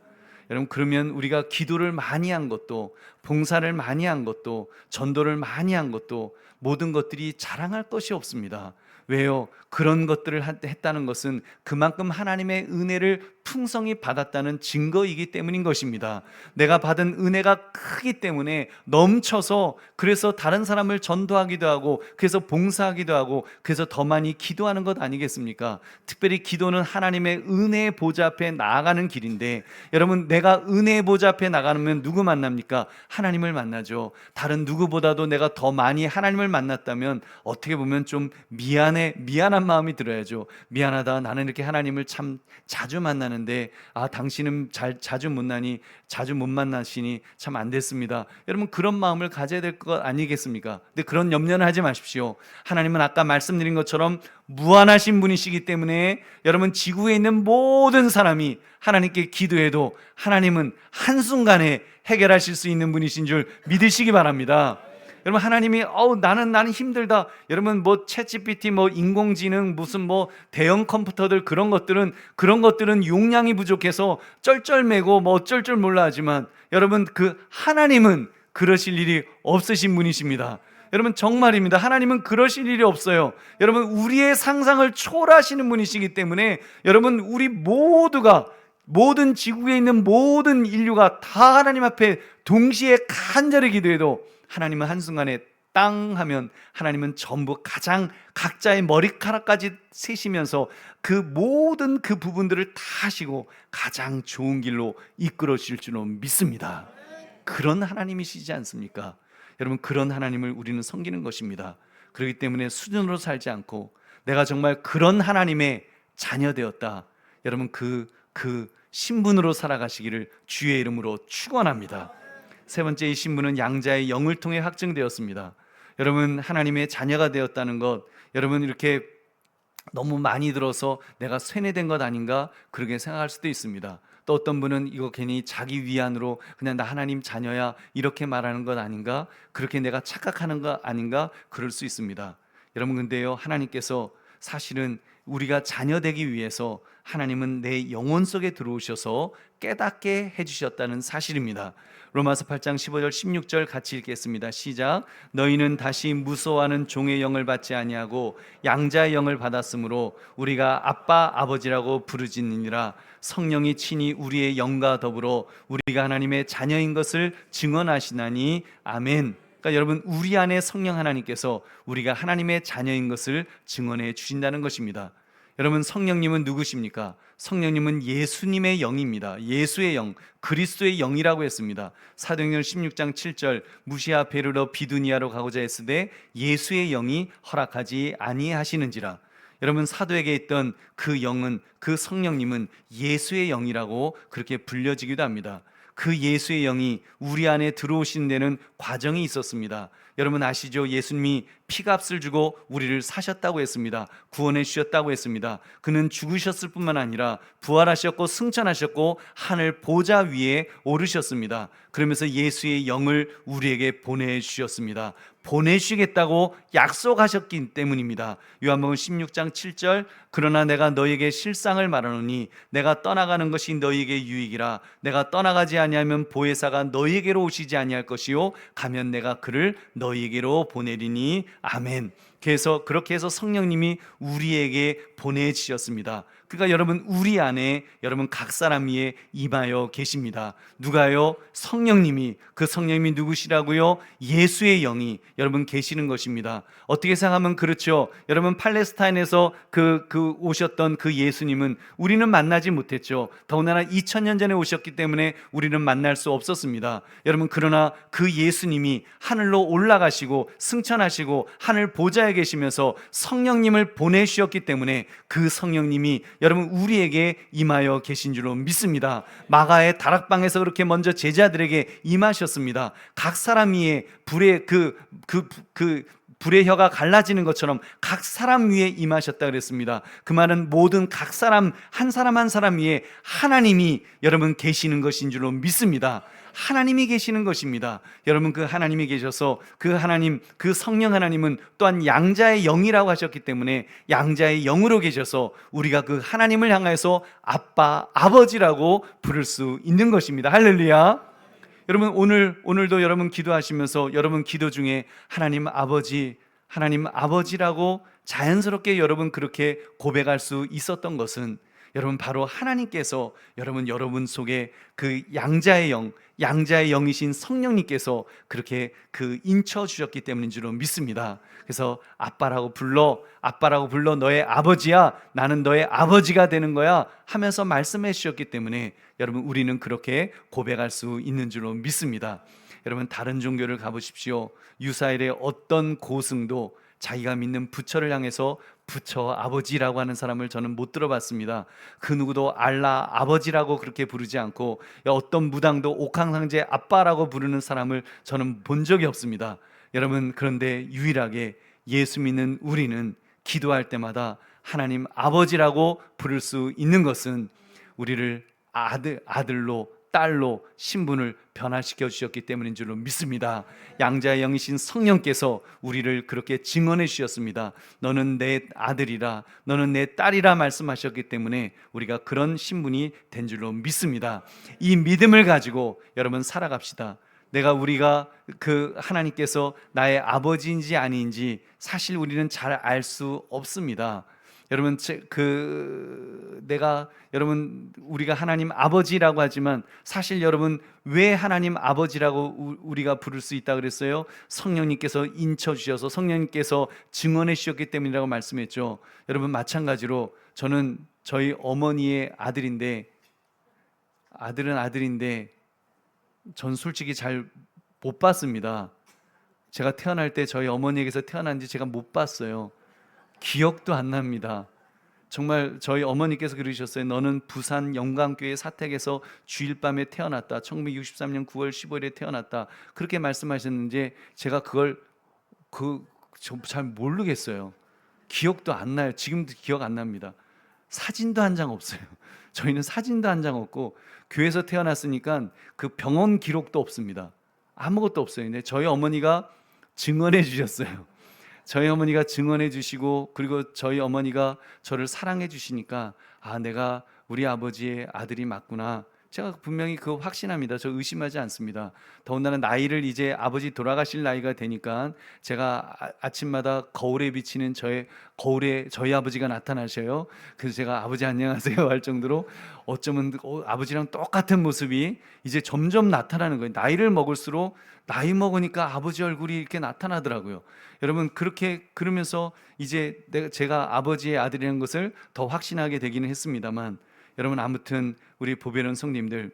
여러분, 그러면 우리가 기도를 많이 한 것도, 봉사를 많이 한 것도, 전도를 많이 한 것도 모든 것들이 자랑할 것이 없습니다. 왜요? 그런 것들을 했다는 것은 그만큼 하나님의 은혜를 풍성히 받았다는 증거이기 때문인 것입니다. 내가 받은 은혜가 크기 때문에 넘쳐서, 그래서 다른 사람을 전도하기도 하고, 그래서 봉사하기도 하고, 그래서 더 많이 기도하는 것 아니겠습니까? 특별히 기도는 하나님의 은혜의 보좌 앞에 나아가는 길인데, 여러분, 내가 은혜의 보좌 앞에 나가면 누구 만납니까? 하나님을 만나죠. 다른 누구보다도 내가 더 많이 하나님을 만났다면 어떻게 보면 좀 미안한 마음이 들어야죠. 미안하다, 나는 이렇게 하나님을 참 자주 만나는데 당신은 자주 못 만나시니 참 안 됐습니다. 여러분, 그런 마음을 가져야 될 것 아니겠습니까? 근데 그런 염려는 하지 마십시오. 하나님은 아까 말씀드린 것처럼 무한하신 분이시기 때문에 여러분, 지구에 있는 모든 사람이 하나님께 기도해도 하나님은 한순간에 해결하실 수 있는 분이신 줄 믿으시기 바랍니다. 여러분, 하나님이 나는 힘들다. 여러분, 뭐 챗GPT, 뭐 인공지능, 무슨 뭐 대형 컴퓨터들, 그런 것들은 용량이 부족해서 쩔쩔매고 뭐 어쩔 줄 몰라 하지만, 여러분, 그 하나님은 그러실 일이 없으신 분이십니다. 여러분, 정말입니다. 하나님은 그러실 일이 없어요. 여러분, 우리의 상상을 초월하시는 분이시기 때문에 여러분, 우리 모두가, 모든 지구에 있는 모든 인류가 다 하나님 앞에 동시에 간절히 기도해도 하나님은 한순간에 땅 하면 하나님은 전부 가장 각자의 머리카락까지 세시면서 그 모든 그 부분들을 다 하시고 가장 좋은 길로 이끌어 주실 줄로 믿습니다. 그런 하나님이시지 않습니까? 여러분, 그런 하나님을 우리는 섬기는 것입니다. 그렇기 때문에 수준으로 살지 않고 내가 정말 그런 하나님의 자녀 되었다, 여러분, 그 신분으로 살아가시기를 주의 이름으로 축원합니다. 세 번째, 이 신분은 양자의 영을 통해 확증되었습니다. 여러분, 하나님의 자녀가 되었다는 것, 여러분, 이렇게 너무 많이 들어서 내가 쇠뇌된 것 아닌가 그렇게 생각할 수도 있습니다. 또 어떤 분은 이거 괜히 자기 위안으로 그냥 나 하나님 자녀야 이렇게 말하는 것 아닌가, 그렇게 내가 착각하는 것 아닌가 그럴 수 있습니다. 여러분, 근데요, 하나님께서 사실은 우리가 자녀 되기 위해서 하나님은 내 영혼 속에 들어오셔서 깨닫게 해주셨다는 사실입니다. 로마서 8장 15절 16절 같이 읽겠습니다. 시작. 너희는 다시 무서워하는 종의 영을 받지 아니하고 양자의 영을 받았으므로 우리가 아빠 아버지라고 부르짖느니라. 성령이 친히 우리의 영과 더불어 우리가 하나님의 자녀인 것을 증언하시나니 아멘. 그러니까 여러분, 우리 안에 성령 하나님께서 우리가 하나님의 자녀인 것을 증언해 주신다는 것입니다. 여러분, 성령님은 누구십니까? 성령님은 예수님의 영입니다. 예수의 영, 그리스도의 영이라고 했습니다. 사도행전 16장 7절 무시아 베르러 비두니아로 가고자 했으되 예수의 영이 허락하지 아니하시는지라. 여러분, 사도에게 있던 그 영은, 그 성령님은 예수의 영이라고 그렇게 불려지기도 합니다. 그 예수의 영이 우리 안에 들어오신 데는 과정이 있었습니다. 여러분 아시죠? 예수님이 피값을 주고 우리를 사셨다고 했습니다. 구원해 주셨다고 했습니다. 그는 죽으셨을 뿐만 아니라 부활하셨고 승천하셨고 하늘 보좌 위에 오르셨습니다. 그러면서 예수의 영을 우리에게 보내주셨습니다. 보내주시겠다고 약속하셨기 때문입니다. 요한복음 16장 7절 그러나 내가 너희에게 실상을 말하노니 내가 떠나가는 것이 너희에게 유익이라. 내가 떠나가지 아니하면 보혜사가 너희에게로 오시지 아니할 것이요 가면 내가 그를 너희에게로 보내리니 아멘. 그래서 그렇게 해서 성령님이 우리에게 보내주셨습니다. 그러니까 여러분, 우리 안에 여러분 각 사람 위에 임하여 계십니다. 누가요? 성령님이. 그 성령님이 누구시라고요? 예수의 영이 여러분 계시는 것입니다. 어떻게 생각하면 그렇죠. 여러분, 팔레스타인에서 오셨던 그 예수님은 우리는 만나지 못했죠. 더군다나 2000년 전에 오셨기 때문에 우리는 만날 수 없었습니다. 여러분, 그러나 그 예수님이 하늘로 올라가시고 승천하시고 하늘 보좌에 계시면서 성령님을 보내주셨기 때문에 그 성령님이 여러분 우리에게 임하여 계신 줄로 믿습니다. 마가의 다락방에서 그렇게 먼저 제자들에게 임하셨습니다. 각 사람 위에 불의 혀가 갈라지는 것처럼 각 사람 위에 임하셨다 그랬습니다. 그 말은 모든 각 사람 한 사람 위에 하나님이 여러분 계시는 것인 줄로 믿습니다. 하나님이 계시는 것입니다. 여러분, 그 하나님이 계셔서 그 하나님, 그 성령 하나님은 또한 양자의 영이라고 하셨기 때문에 양자의 영으로 계셔서 우리가 그 하나님을 향해서 아빠, 아버지라고 부를 수 있는 것입니다. 할렐루야. 여러분, 오늘도 여러분 기도하시면서 여러분 기도 중에 하나님 아버지라고 자연스럽게 여러분 그렇게 고백할 수 있었던 것은 여러분 바로 하나님께서 여러분 속에 그 양자의 영이신 성령님께서 그렇게 그 인쳐 주셨기 때문인 줄로 믿습니다. 그래서 아빠라고 불러 너의 아버지야, 나는 너의 아버지가 되는 거야 하면서 말씀해 주셨기 때문에 여러분 우리는 그렇게 고백할 수 있는 줄로 믿습니다. 여러분 다른 종교를 가보십시오. 유사일의 어떤 고승도 자기가 믿는 부처를 향해서 부처 아버지라고 하는 사람을 저는 못 들어봤습니다. 그 누구도 알라 아버지라고 그렇게 부르지 않고 어떤 무당도 옥황상제 아빠라고 부르는 사람을 저는 본 적이 없습니다. 여러분 그런데 유일하게 예수 믿는 우리는 기도할 때마다 하나님 아버지라고 부를 수 있는 것은 우리를 아들로 딸로 신분을 변화시켜 주셨기 때문인 줄로 믿습니다. 양자의 영이신 성령께서 우리를 그렇게 증언해 주셨습니다. 너는 내 아들이라, 너는 내 딸이라 말씀하셨기 때문에 우리가 그런 신분이 된 줄로 믿습니다. 이 믿음을 가지고 여러분 살아갑시다. 우리가 그 하나님께서 나의 아버지인지 아닌지 사실 우리는 잘 알 수 없습니다. 여러분 우리가 하나님 아버지라고 하지만 사실 여러분 왜 하나님 아버지라고 우리가 부를 수 있다 그랬어요? 성령님께서 인쳐 주셔서 성령님께서 증언해 주셨기 때문이라고 말씀했죠. 여러분 마찬가지로 저는 저희 어머니의 아들인데 전 솔직히 잘 못 봤습니다. 제가 태어날 때 저희 어머니에게서 태어난지 제가 못 봤어요. 기억도 안 납니다. 정말 저희 어머니께서 그러셨어요. 너는 부산 영광교회 사택에서 주일밤에 태어났다. 1963년 9월 15일에 태어났다. 그렇게 말씀하셨는지 제가 그걸 잘 모르겠어요. 기억도 안 나요. 지금도 기억 안 납니다. 사진도 한 장 없어요. 저희는 사진도 한 장 없고 교회에서 태어났으니까 그 병원 기록도 없습니다. 아무것도 없어요. 근데 저희 어머니가 증언해 주셨어요. 저희 어머니가 증언해 주시고 그리고 저희 어머니가 저를 사랑해 주시니까 내가 우리 아버지의 아들이 맞구나. 제가 분명히 그거 확신합니다. 저 의심하지 않습니다. 더군다나 나이를 이제 아버지 돌아가실 나이가 되니까 제가 아침마다 거울에 비치는 거울에 저희 아버지가 나타나셔요. 그래서 제가 아버지 안녕하세요 할 정도로 어쩌면 아버지랑 똑같은 모습이 이제 점점 나타나는 거예요. 나이를 먹을수록 나이 먹으니까 아버지 얼굴이 이렇게 나타나더라고요. 여러분 그러면서 이제 제가 아버지의 아들이라는 것을 더 확신하게 되기는 했습니다만 여러분 아무튼 우리 보배로운 성님들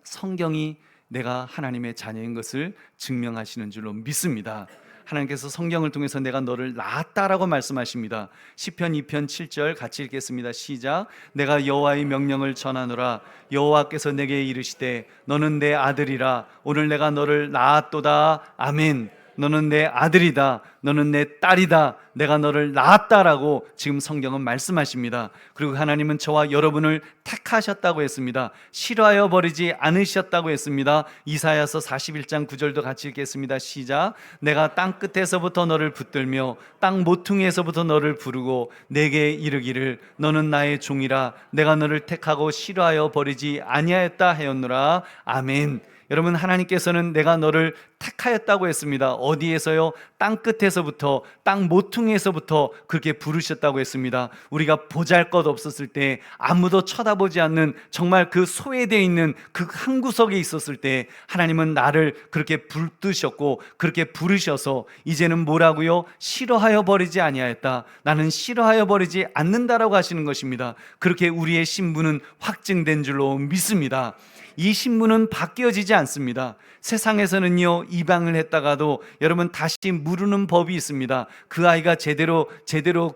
성경이 내가 하나님의 자녀인 것을 증명하시는 줄로 믿습니다. 하나님께서 성경을 통해서 내가 너를 낳았다라고 말씀하십니다. 시편 2편 7절 같이 읽겠습니다. 시작. 내가 여호와의 명령을 전하노라. 여호와께서 내게 이르시되 너는 내 아들이라. 오늘 내가 너를 낳았도다. 아멘. 너는 내 아들이다. 너는 내 딸이다. 내가 너를 낳았다라고 지금 성경은 말씀하십니다. 그리고 하나님은 저와 여러분을 택하셨다고 했습니다. 싫어하여 버리지 않으셨다고 했습니다. 이사야서 41장 9절도 같이 읽겠습니다. 시작. 내가 땅 끝에서부터 너를 붙들며 땅 모퉁이에서부터 너를 부르고 내게 이르기를 너는 나의 종이라. 내가 너를 택하고 싫어하여 버리지 아니하였다 하였노라. 아멘. 여러분 하나님께서는 내가 너를 택하였다고 했습니다. 어디에서요? 땅 끝에서부터 땅 모퉁이에서부터 그렇게 부르셨다고 했습니다. 우리가 보잘것없었을 때 아무도 쳐다보지 않는 정말 그 소외되어 있는 그 한 구석에 있었을 때 하나님은 나를 그렇게 붙드셨고 그렇게 부르셔서 이제는 뭐라고요? 싫어하여 버리지 아니하였다. 나는 싫어하여 버리지 않는다라고 하시는 것입니다. 그렇게 우리의 신분은 확증된 줄로 믿습니다. 이 신분은 바뀌어지지 않습니다. 세상에서는요 이방을 했다가도 여러분 다시 무르는 법이 있습니다. 그 아이가 제대로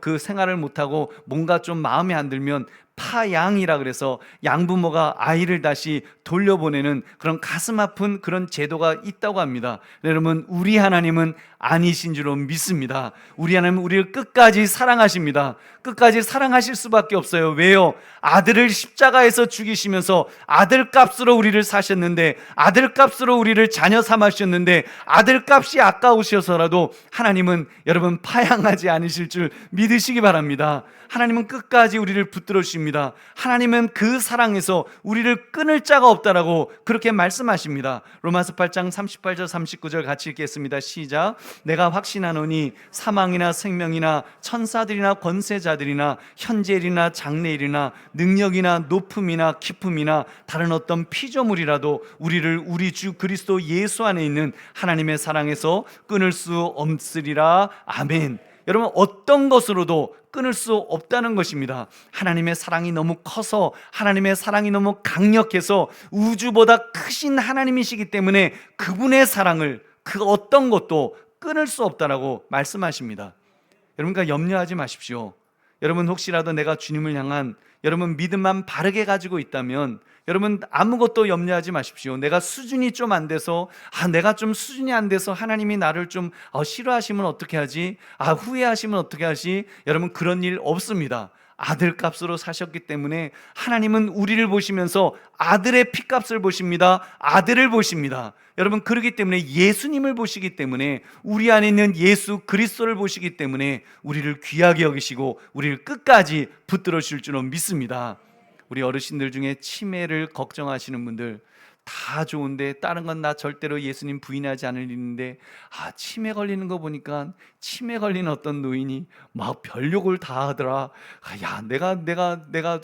그 생활을 못하고 뭔가 좀 마음에 안 들면 파양이라 그래서 양부모가 아이를 다시 돌려보내는 그런 가슴 아픈 그런 제도가 있다고 합니다. 여러분 우리 하나님은 아니신 줄로 믿습니다. 우리 하나님은 우리를 끝까지 사랑하십니다. 끝까지 사랑하실 수밖에 없어요. 왜요? 아들을 십자가에서 죽이시면서 아들값으로 우리를 사셨는데 아들값으로 우리를 자녀 삼으셨는데 아들값이 아까우셔서라도 하나님은 여러분 파양하지 않으실 줄 믿으시기 바랍니다. 하나님은 끝까지 우리를 붙들어 주십니다. 없습니다. 하나님은 그 사랑에서 우리를 끊을 자가 없다라고 그렇게 말씀하십니다. 로마서 8장 38절 39절 같이 읽겠습니다. 시작. 내가 확신하노니 사망이나 생명이나 천사들이나 권세자들이나 현재일이나 장래일이나 능력이나 높음이나 깊음이나 다른 어떤 피조물이라도 우리를 우리 주 그리스도 예수 안에 있는 하나님의 사랑에서 끊을 수 없으리라. 아멘. 여러분, 어떤 것으로도 끊을 수 없다는 것입니다. 하나님의 사랑이 너무 커서, 하나님의 사랑이 너무 강력해서, 우주보다 크신 하나님이시기 때문에 그분의 사랑을 그 어떤 것도 끊을 수 없다라고 말씀하십니다. 여러분, 그러니까 염려하지 마십시오. 여러분, 혹시라도 내가 주님을 향한 여러분 믿음만 바르게 가지고 있다면 여러분 아무것도 염려하지 마십시오. 내가 수준이 좀 안 돼서 내가 좀 수준이 안 돼서 하나님이 나를 좀 싫어하시면 어떻게 하지? 후회하시면 어떻게 하지? 여러분, 그런 일 없습니다. 아들 값으로 사셨기 때문에 하나님은 우리를 보시면서 아들의 피값을 보십니다. 아들을 보십니다. 여러분, 그렇기 때문에 예수님을 보시기 때문에, 우리 안에 있는 예수 그리스도를 보시기 때문에 우리를 귀하게 여기시고 우리를 끝까지 붙들어 주실 줄은 믿습니다. 우리 어르신들 중에 치매를 걱정하시는 분들, 다 좋은데 다른 건 나 절대로 예수님 부인하지 않을 일인데 치매 걸리는 거 보니까 치매 걸린 어떤 노인이 막 별욕을 다 하더라. 야, 내가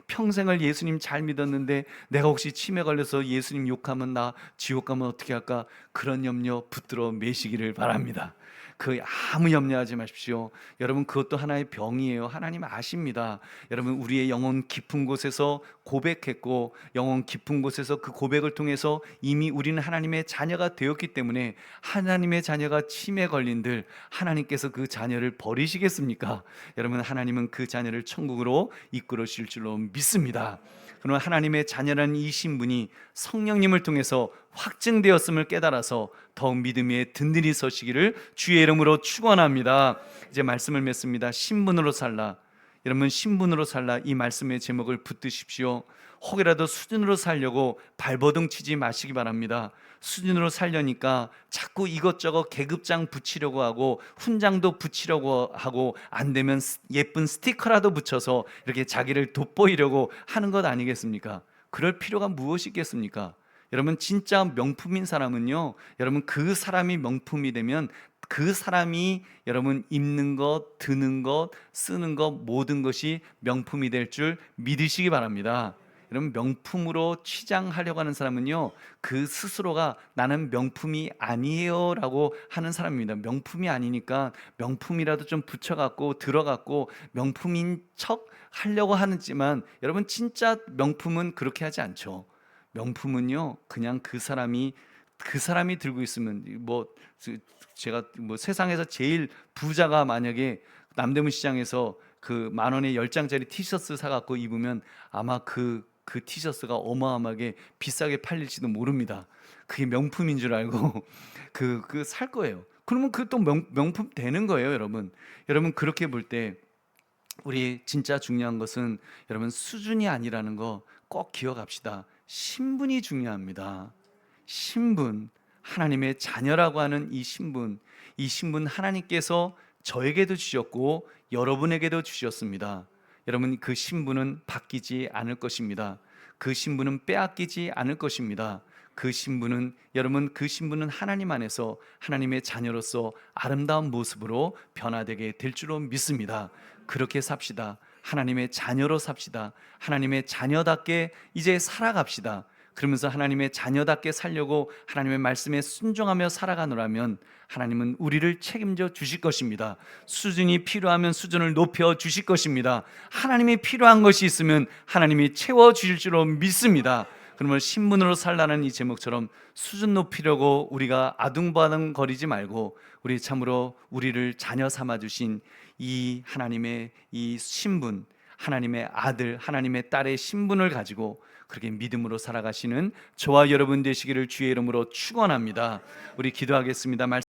평생을 예수님 잘 믿었는데 내가 혹시 치매 걸려서 예수님 욕하면 나 지옥 가면 어떻게 할까? 그런 염려 붙들어 매시기를 바랍니다. 아무 염려하지 마십시오. 여러분, 그것도 하나의 병이에요. 하나님 아십니다. 여러분, 우리의 영혼 깊은 곳에서 고백했고, 영혼 깊은 곳에서 그 고백을 통해서 이미 우리는 하나님의 자녀가 되었기 때문에, 하나님의 자녀가 치매 걸린들 하나님께서 그 자녀를 버리시겠습니까? 여러분, 하나님은 그 자녀를 천국으로 이끌어 주실 줄로 믿습니다. 그러나 하나님의 자녀라는 이 신분이 성령님을 통해서 확증되었음을 깨달아서 더욱 믿음에 든든히 서시기를 주의 이름으로 축원합니다. 이제 말씀을 맺습니다. 신분으로 살라. 여러분, 신분으로 살라, 이 말씀의 제목을 붙드십시오. 혹이라도 수준으로 살려고 발버둥 치지 마시기 바랍니다. 수준으로 살려니까 자꾸 이것저것 계급장 붙이려고 하고 훈장도 붙이려고 하고, 안 되면 예쁜 스티커라도 붙여서 이렇게 자기를 돋보이려고 하는 것 아니겠습니까? 그럴 필요가 무엇이 있겠습니까? 여러분, 진짜 명품인 사람은요, 여러분, 그 사람이 명품이 되면 그 사람이 여러분 입는 것, 드는 것, 쓰는 것, 모든 것이 명품이 될 줄 믿으시기 바랍니다. 여러분, 명품으로 치장하려고 하는 사람은요, 그 스스로가 나는 명품이 아니에요 라고 하는 사람입니다. 명품이 아니니까 명품이라도 좀 붙여갖고 들어갖고 명품인 척 하려고 하지만, 여러분, 진짜 명품은 그렇게 하지 않죠. 명품은요, 그냥 그 사람이 들고 있으면, 제가 세상에서 제일 부자가 만약에 남대문 시장에서 그 10,000원에 10장짜리 티셔츠 사갖고 입으면 아마 그 티셔츠가 어마어마하게 비싸게 팔릴지도 모릅니다. 그게 명품인 줄 알고 살 거예요. 그러면 그 또 명품 되는 거예요, 여러분. 여러분, 그렇게 볼 때 우리 진짜 중요한 것은 여러분 수준이 아니라는 거 꼭 기억합시다. 신분이 중요합니다. 신분, 하나님의 자녀라고 하는 이 신분 하나님께서 저에게도 주셨고 여러분에게도 주셨습니다. 여러분, 그 신분은 바뀌지 않을 것입니다. 그 신분은 빼앗기지 않을 것입니다. 그 신분은 하나님 안에서 하나님의 자녀로서 아름다운 모습으로 변화되게 될 줄로 믿습니다. 그렇게 삽시다. 하나님의 자녀로 삽시다. 하나님의 자녀답게 이제 살아갑시다. 그러면서 하나님의 자녀답게 살려고 하나님의 말씀에 순종하며 살아가노라면 하나님은 우리를 책임져 주실 것입니다. 수준이 필요하면 수준을 높여 주실 것입니다. 하나님이 필요한 것이 있으면 하나님이 채워 주실 줄로 믿습니다. 그러면 신분으로 살라는 이 제목처럼 수준 높이려고 우리가 아둥바둥거리지 말고, 우리 참으로 우리를 자녀 삼아 주신 이 하나님의 이 신분, 하나님의 아들, 하나님의 딸의 신분을 가지고 그렇게 믿음으로 살아가시는 저와 여러분 되시기를 주의 이름으로 축원합니다. 우리 기도하겠습니다.